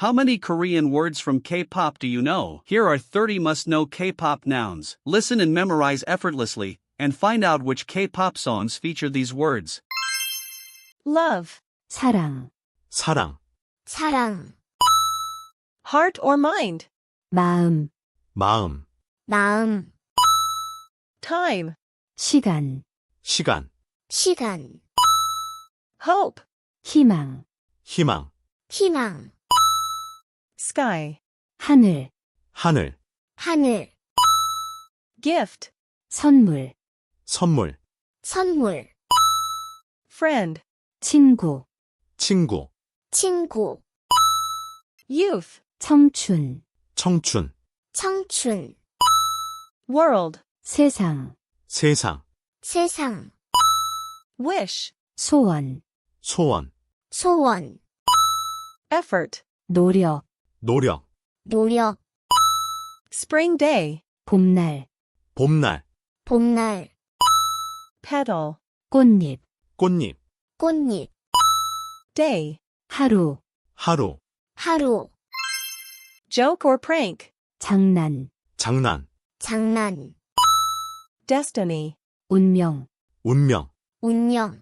How many Korean words from K-pop do you know? Here are 30 must-know K-pop nouns. Listen and memorize effortlessly, and find out which K-pop songs feature these words. Love, 사랑, 사랑, 사랑, heart or mind, 마음, 마음, 마음, time, 시간, 시간, 시간, hope, 희망, 희망, 희망, sky, 하늘, 하늘, 하늘, gift, 선물, 선물, 선물, friend, 친구, 친구, 친구, youth, 청춘, 청춘, 청춘, world, 세상, 세상, 세상, wish, 소원, 소원, 소원, effort, 노력, 노력, 노력, spring day, 봄날, 봄날, 봄날, petal, 꽃잎, 꽃잎, 꽃잎, day, 하루, 하루, 하루, joke or prank, 장난, 장난, 장난, destiny, 운명, 운명, 운명,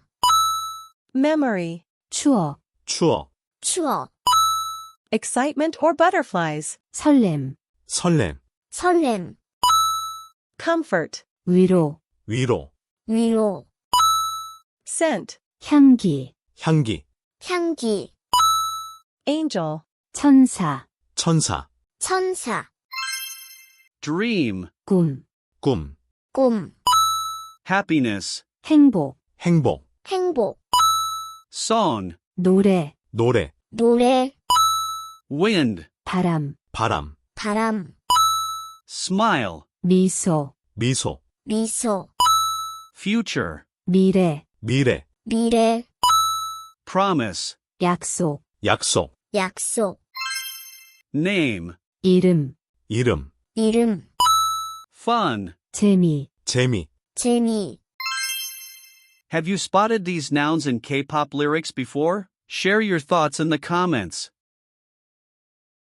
memory, 추억, 추억, 추억, excitement or butterflies, 설렘, 설렘, 설렘, comfort, 위로, 위로, 위로, scent, 향기, 향기, 향기, angel, 천사, 천사, 천사, Dream, 꿈, 꿈, 꿈, happiness, 행복, 행복, 행복, song, 노래, 노래, 노래, wind, 바람, 바람, 바람, smile, 미소, 미소, 미소, future, 미래, 미래, 미래, promise, 약속, 약속, 약속, name, 이름, 이름, 이름, fun. 재미, 재미. 재미. Have you spotted these nouns in K-pop lyrics before? Share your thoughts in the comments.